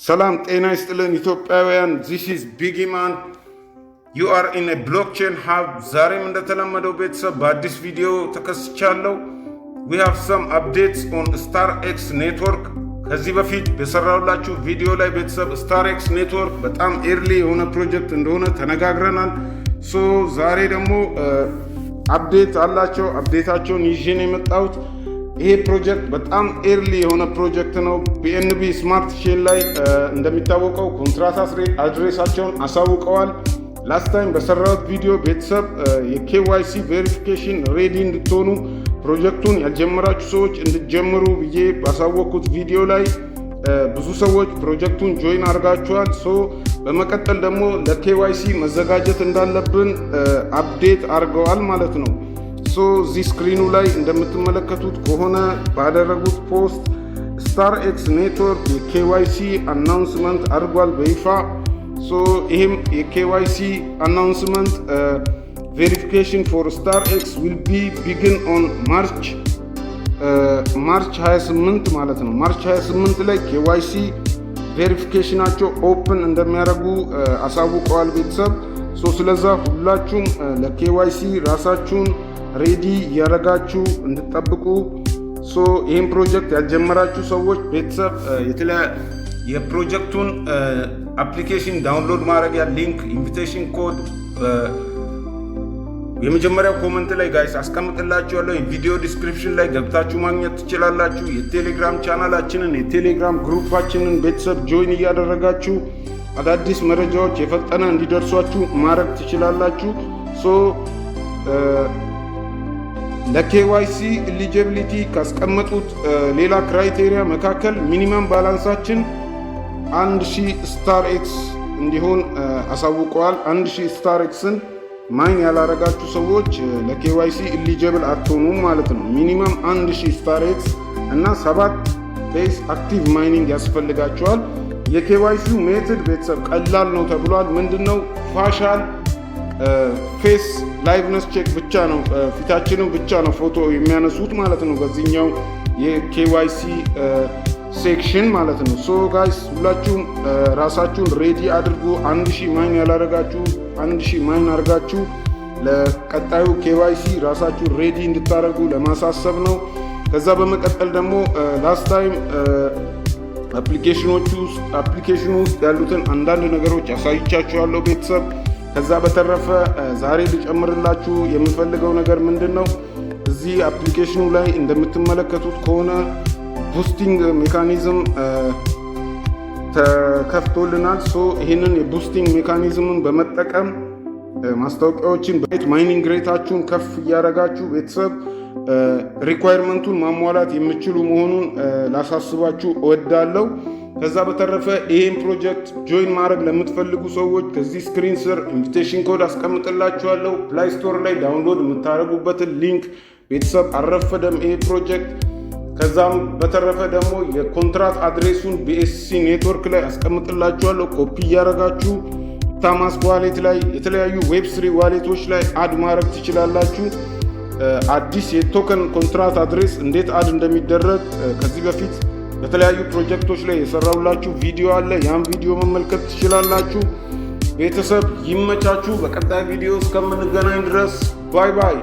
ሰላም ጤና ይስጥልን ኢትዮጵያውያን። this is Biggie Man. You are in a blockchain hub. ዛሬም እንደተለመደው ቤተሰብ በአዲስ ቪዲዮ ተከስቻለሁ። we have some updates on StarX network. ከዚህ በፊት በሰራሁላችሁ ቪዲዮ ላይ ቤተሰብ StarX network በጣም ኤርሊ የሆነ ፕሮጀክት እንደሆነ ተነጋግረናል። ሶ ዛሬ ደግሞ አፕዴት አላቸው። አፕዴታቸውን ይዤ ነው የመጣሁት። ይሄ ፕሮጀክት በጣም ኤርሊ የሆነ ፕሮጀክት ነው። BNB ስማርት ቼን ላይ እንደሚታወቀው ኮንትራት አድሬሳቸውን አሳውቀዋል። ላስት ታይም በሰራሁት ቪዲዮ ቤተሰብ የKYC ቬሪፊኬሽን ሬዲ እንድትሆኑ ፕሮጀክቱን ያልጀመራችሁ ሰዎች እንድትጀምሩ ብዬ ባሳወቅኩት ቪዲዮ ላይ ብዙ ሰዎች ፕሮጀክቱን ጆይን አድርጋችኋል። ሶ በመቀጠል ደግሞ ለKYC መዘጋጀት እንዳለብን አፕዴት አድርገዋል ማለት ነው። ሶ እዚህ ስክሪኑ ላይ እንደምትመለከቱት ከሆነ ባደረጉት ፖስት StarX ኔትወርክ የKYC አናውንስመንት አድርጓል በይፋ። ሶ ይህም የKYC አናውንስመንት ቬሪፊኬሽን ፎር StarX will be begin on ማርች 28 ማለት ነው። ማርች 28 ላይ KYC ቬሪፊኬሽናቸው ኦፕን እንደሚያደርጉ አሳውቀዋል ቤተሰብ። ሶ ስለዛ ሁላችሁም ለKYC ራሳችሁን ሬዲ ያረጋችሁ እንድትጠብቁ። ሶ ይህን ፕሮጀክት ያልጀመራችሁ ሰዎች ቤተሰብ የፕሮጀክቱን አፕሊኬሽን ዳውንሎድ ማድረጊያ ሊንክ ኢንቪቴሽን ኮድ የመጀመሪያው ኮመንት ላይ ጋይስ አስቀምጥላችኋለሁ። የቪዲዮ ዲስክሪፕሽን ላይ ገብታችሁ ማግኘት ትችላላችሁ። የቴሌግራም ቻናላችንን የቴሌግራም ግሩፓችንን ቤተሰብ ጆይን እያደረጋችሁ አዳዲስ መረጃዎች የፈጠነ እንዲደርሷችሁ ማድረግ ትችላላችሁ። ሶ ለKYC ኤሊጂቢሊቲ ካስቀመጡት ሌላ ክራይቴሪያ መካከል ሚኒመም ባላንሳችን 1000 StarX እንዲሆን አሳውቀዋል። 1000 StarXን ማይን ያላረጋችሁ ሰዎች ለKYC ኤሊጂብል አትሆኑም ማለት ነው። ሚኒመም 1000 StarX እና 7 ቤዝ አክቲቭ ማይኒንግ ያስፈልጋቸዋል። የKYC ሜትድ ቤተሰብ ቀላል ነው ተብሏል። ምንድነው? ፋሻል ፌስ ላይቭነስ ቼክ ብቻ ነው። ፊታችንን ብቻ ነው ፎቶ የሚያነሱት ማለት ነው በዚህኛው የKYC ሴክሽን ማለት ነው። ሶ ጋይስ ሁላችሁም ራሳችሁን ሬዲ አድርጉ። 1000 ማይን ያላረጋችሁ 1000 ማይን አድርጋችሁ ለቀጣዩ KYC ራሳችሁን ሬዲ እንድታደርጉ ለማሳሰብ ነው። ከዛ በመቀጠል ደግሞ ላስት ታይም አፕሊኬሽኑ ውስጥ ያሉትን አንዳንድ ነገሮች አሳይቻችኋለሁ ቤተሰብ። ከዛ በተረፈ ዛሬ ልጨምርላችሁ የምፈልገው ነገር ምንድነው? እዚህ አፕሊኬሽኑ ላይ እንደምትመለከቱት ከሆነ ቡስቲንግ ሜካኒዝም ተከፍቶልናል። ሶ ይህንን የቡስቲንግ ሜካኒዝምን በመጠቀም ማስታወቂያዎችን ማይኒንግ ሬታችሁን ከፍ እያደረጋችሁ ቤተሰብ ሪኳየርመንቱን ማሟላት የምችሉ መሆኑን ላሳስባችሁ እወዳለሁ። ከዛ በተረፈ ይህን ፕሮጀክት ጆይን ማድረግ ለምትፈልጉ ሰዎች ከዚህ ስክሪን ስር ኢንቪቴሽን ኮድ አስቀምጥላችኋለሁ። ፕላይ ስቶር ላይ ዳውንሎድ የምታደርጉበትን ሊንክ ቤተሰብ አልረፈደም ይሄ ፕሮጀክት። ከዛም በተረፈ ደግሞ የኮንትራት አድሬሱን BSC ኔትወርክ ላይ አስቀምጥላችኋለሁ። ኮፒ እያደረጋችሁ ታማስክ ዋሌት ላይ የተለያዩ ዌብ3 ዋሌቶች ላይ አድ ማድረግ ትችላላችሁ። አዲስ የቶከን ኮንትራት አድሬስ እንዴት አድ እንደሚደረግ ከዚህ በፊት በተለያዩ ፕሮጀክቶች ላይ የሰራሁላችሁ ቪዲዮ አለ። ያን ቪዲዮ መመልከት ትችላላችሁ። ቤተሰብ ይመቻችሁ። በቀጣይ ቪዲዮ እስከምንገናኝ ድረስ ባይ ባይ።